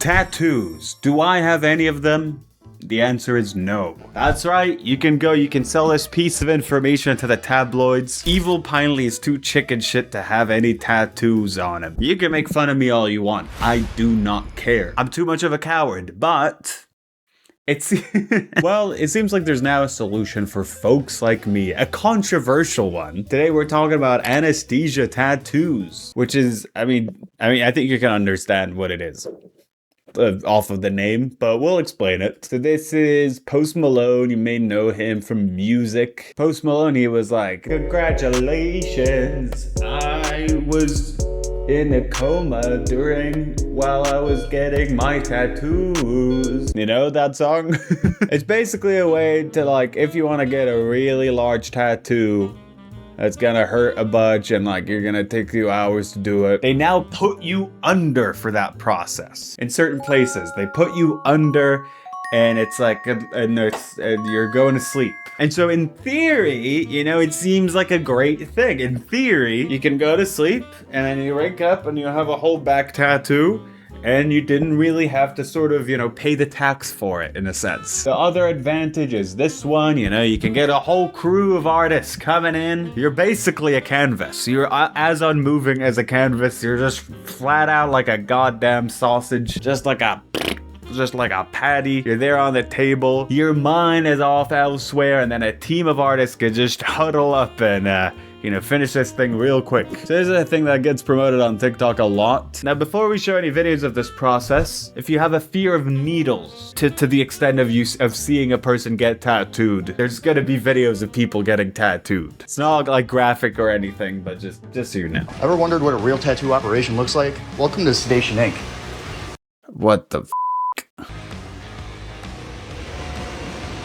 Tattoos. Do I have any of them? The answer is no. That's right, you can sell this piece of information to the tabloids. Evil Pinely is too chicken shit to have any tattoos on him. You can make fun of me all you want. I do not care. I'm too much of a coward, but well, it seems like there's now a solution for folks like me, a controversial one. Today we're talking about anesthesia tattoos, which is, I think you can understand what it is. Off of the name, but we'll explain it. So this is Post Malone. You may know him from music. Post Malone, he was like, congratulations, I was in a coma while I was getting my tattoos. You know that song? It's basically a way to, like, if you want to get a really large tattoo that's gonna hurt a bunch and like you're gonna take you hours to do it, they now put you under for that process. In certain places, they put you under and it's like and you're going to sleep. And so in theory, you know, it seems like a great thing. In theory, you can go to sleep and then you wake up and you have a whole back tattoo. And you didn't really have to sort of, you know, pay the tax for it in a sense. The other advantage is this one, you know, you can get a whole crew of artists coming in. You're basically a canvas. You're as unmoving as a canvas. You're just flat out like a goddamn sausage. Just like a patty. You're there on the table. Your mind is off elsewhere, and then a team of artists could just huddle up and, finish this thing real quick. So this is a thing that gets promoted on TikTok a lot. Now, before we show any videos of this process, if you have a fear of needles to the extent of seeing a person get tattooed, there's gonna be videos of people getting tattooed. It's not like graphic or anything, but just so you know. Ever wondered what a real tattoo operation looks like? Welcome to Sedation Inc. What the f***?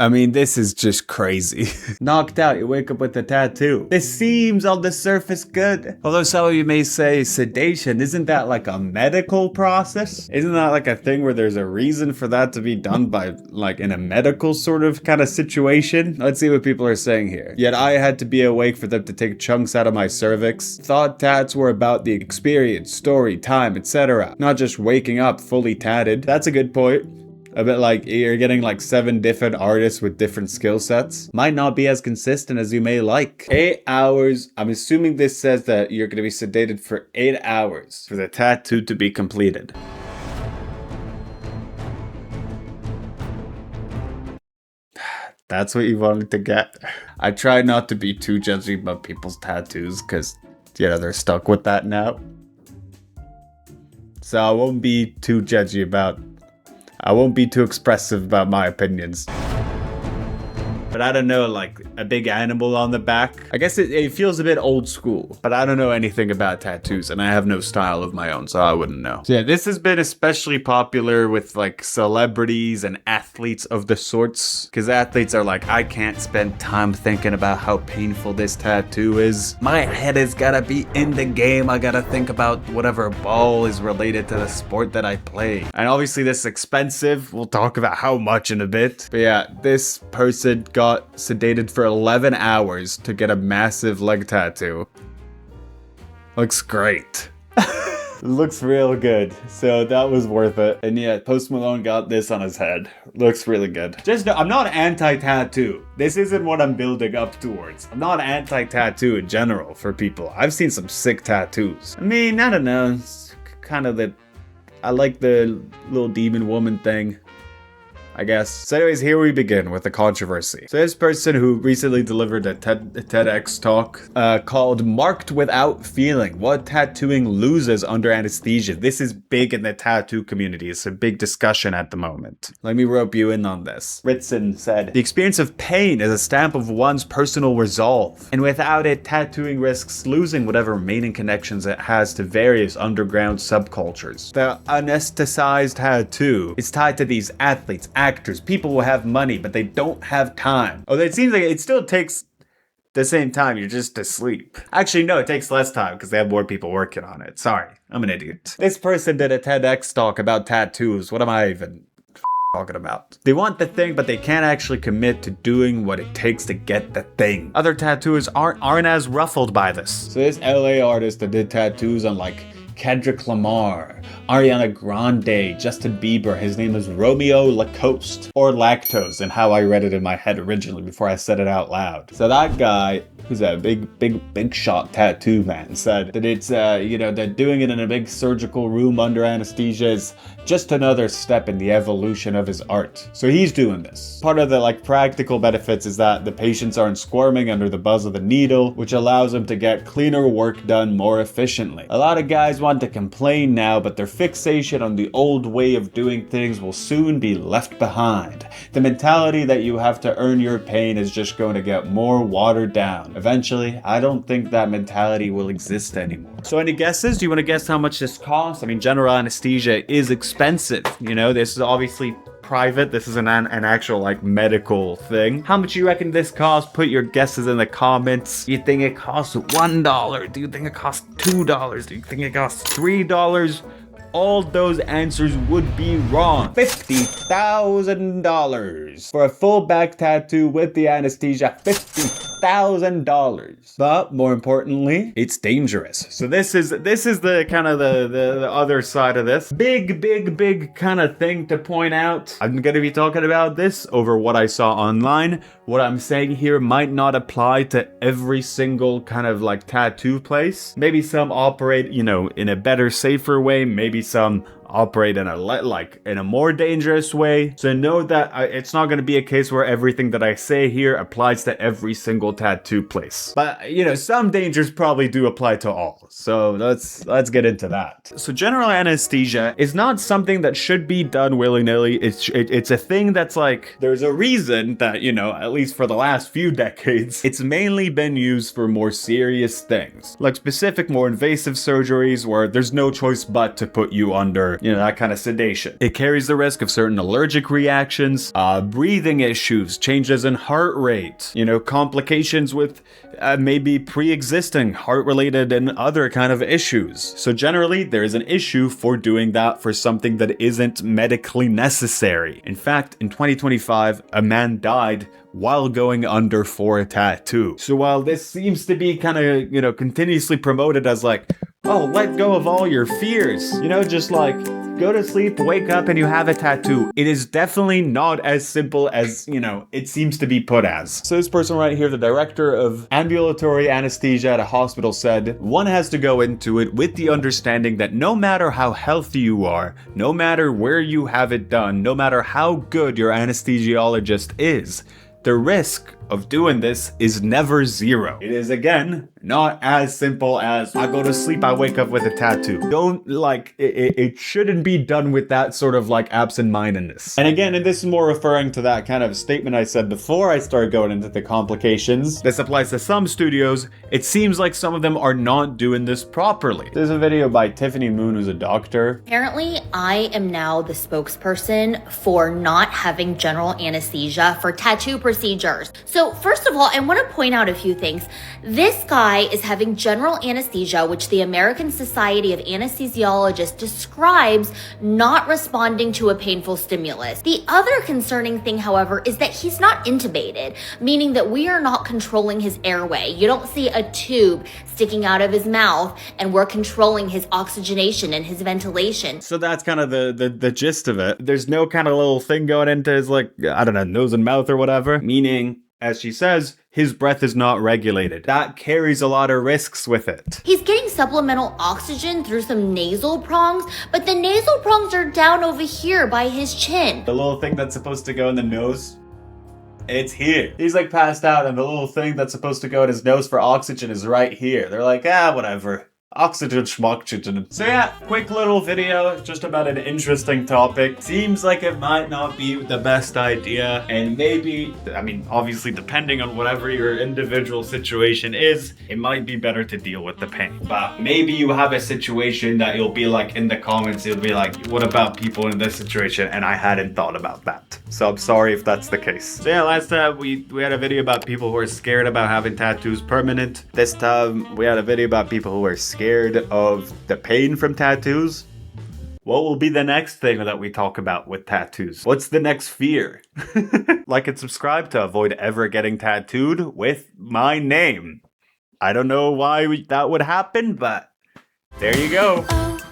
I mean, this is just crazy. Knocked out, you wake up with a tattoo. This seems on the surface good. Although some of you may say, sedation, isn't that like a medical process? Isn't that like a thing where there's a reason for that to be done by, like, in a medical sort of kind of situation? Let's see what people are saying here. Yet I had to be awake for them to take chunks out of my cervix. Thought tats were about the experience, story, time, etc. Not just waking up fully tatted. That's a good point. A bit like you're getting like 7 different artists with different skill sets. Might not be as consistent as you may like. 8 hours. I'm assuming this says that you're going to be sedated for 8 hours for the tattoo to be completed. That's what you wanted to get. I try not to be too judgy about people's tattoos because, they're stuck with that now. So I won't be too expressive about my opinions. But I don't know, like a big animal on the back. I guess it feels a bit old school, but I don't know anything about tattoos and I have no style of my own, so I wouldn't know. So yeah, this has been especially popular with like celebrities and athletes of the sorts. Because athletes are like, I can't spend time thinking about how painful this tattoo is. My head has gotta be in the game. I gotta think about whatever ball is related to the sport that I play. And obviously this is expensive. We'll talk about how much in a bit. But yeah, this person got sedated for 11 hours to get a massive leg tattoo. Looks great. Looks real good. So that was worth it. And yeah, Post Malone got this on his head. Looks really good. Just know, I'm not anti-tattoo. This isn't what I'm building up towards. I'm not anti-tattoo in general for people. I've seen some sick tattoos. I mean, I don't know. It's kind of I like the little demon woman thing, I guess. So anyways, here we begin with the controversy. So this person who recently delivered a TEDx talk called Marked Without Feeling, What Tattooing Loses Under Anesthesia. This is big in the tattoo community. It's a big discussion at the moment. Let me rope you in on this. Ritson said, the experience of pain is a stamp of one's personal resolve. And without it, tattooing risks losing whatever remaining connections it has to various underground subcultures. The anesthetized tattoo is tied to these athletes, actors, people who have money, but they don't have time. Oh, it seems like it still takes the same time, you're just asleep. Actually, no, it takes less time because they have more people working on it. Sorry, I'm an idiot. This person did a TEDx talk about tattoos. What am I even talking about? They want the thing, but they can't actually commit to doing what it takes to get the thing. Other tattooers aren't as ruffled by this. So this LA artist that did tattoos on like Kendrick Lamar, Ariana Grande, Justin Bieber. His name is Romeo Lacoste, or Lactose, and how I read it in my head originally before I said it out loud. So that guy, who's a big shot tattoo man, said that it's, that doing it in a big surgical room under anesthesia is just another step in the evolution of his art. So he's doing this. Part of the practical benefits is that the patients aren't squirming under the buzz of the needle, which allows them to get cleaner work done more efficiently. A lot of guys want to complain now, but their fixation on the old way of doing things will soon be left behind. The mentality that you have to earn your pain is just going to get more watered down. Eventually, I don't think that mentality will exist anymore. So any guesses? Do you want to guess how much this costs? I mean, general anesthesia is expensive. This is obviously private. This is an actual medical thing. How much do you reckon this costs? Put your guesses in the comments. Do you think it costs $1? Do you think it costs $2? Do you think it costs $3? All those answers would be wrong. $50,000 for a full back tattoo with the anesthesia. $50,000. But more importantly, it's dangerous. So this is the kind of the other side of this. Big kind of thing to point out. I'm gonna be talking about this over what I saw online. What I'm saying here might not apply to every single kind of tattoo place. Maybe some operate, in a better, safer way. Maybe some operate in a more dangerous way. So know that it's not going to be a case where everything that I say here applies to every single tattoo place. But some dangers probably do apply to all. So let's get into that. So general anesthesia is not something that should be done willy-nilly. It's a thing that's there's a reason that at least for the last few decades, it's mainly been used for more serious things, like specific, more invasive surgeries where there's no choice but to put you under that kind of sedation. It carries the risk of certain allergic reactions, breathing issues, changes in heart rate, complications with maybe pre-existing heart-related and other kind of issues. So generally, there is an issue for doing that for something that isn't medically necessary. In fact, in 2025, a man died while going under for a tattoo. So while this seems to be kind of, continuously promoted as oh, let go of all your fears, just go to sleep, wake up, and you have a tattoo. It is definitely not as simple as, it seems to be put as. So this person right here, the director of ambulatory anesthesia at a hospital, said, one has to go into it with the understanding that no matter how healthy you are, no matter where you have it done, no matter how good your anesthesiologist is, the risk of doing this is never zero. It is, again, not as simple as I go to sleep, I wake up with a tattoo. Don't it shouldn't be done with that sort of absent-mindedness. And again, and this is more referring to that kind of statement I said before I started going into the complications. This applies to some studios. It seems like some of them are not doing this properly. There's a video by Tiffany Moon, who's a doctor. Apparently, I am now the spokesperson for not having general anesthesia for tattoo procedures. So first of all, I want to point out a few things. This guy is having general anesthesia, which the American Society of Anesthesiologists describes not responding to a painful stimulus. The other concerning thing, however, is that he's not intubated, meaning that we are not controlling his airway. You don't see a tube sticking out of his mouth, and we're controlling his oxygenation and his ventilation. So that's kind of the gist of it. There's no kind of little thing going into his nose and mouth or whatever, meaning, as she says, his breath is not regulated. That carries a lot of risks with it. He's getting supplemental oxygen through some nasal prongs, but the nasal prongs are down over here by his chin. The little thing that's supposed to go in the nose, it's here. He's passed out, and the little thing that's supposed to go in his nose for oxygen is right here. They're whatever. Oxygen schmoxygen. So yeah, quick little video just about an interesting topic. Seems like it might not be the best idea, and maybe, obviously depending on whatever your individual situation is, it might be better to deal with the pain. But maybe you have a situation that you'll be in the comments, you'll be what about people in this situation? And I hadn't thought about that. So I'm sorry if that's the case. So yeah, last time we had a video about people who are scared about having tattoos permanent. This time we had a video about people who are scared of the pain from tattoos. What will be the next thing that we talk about with tattoos? What's the next fear? Like and subscribe to avoid ever getting tattooed with my name. I don't know why that would happen, but There you go. Oh.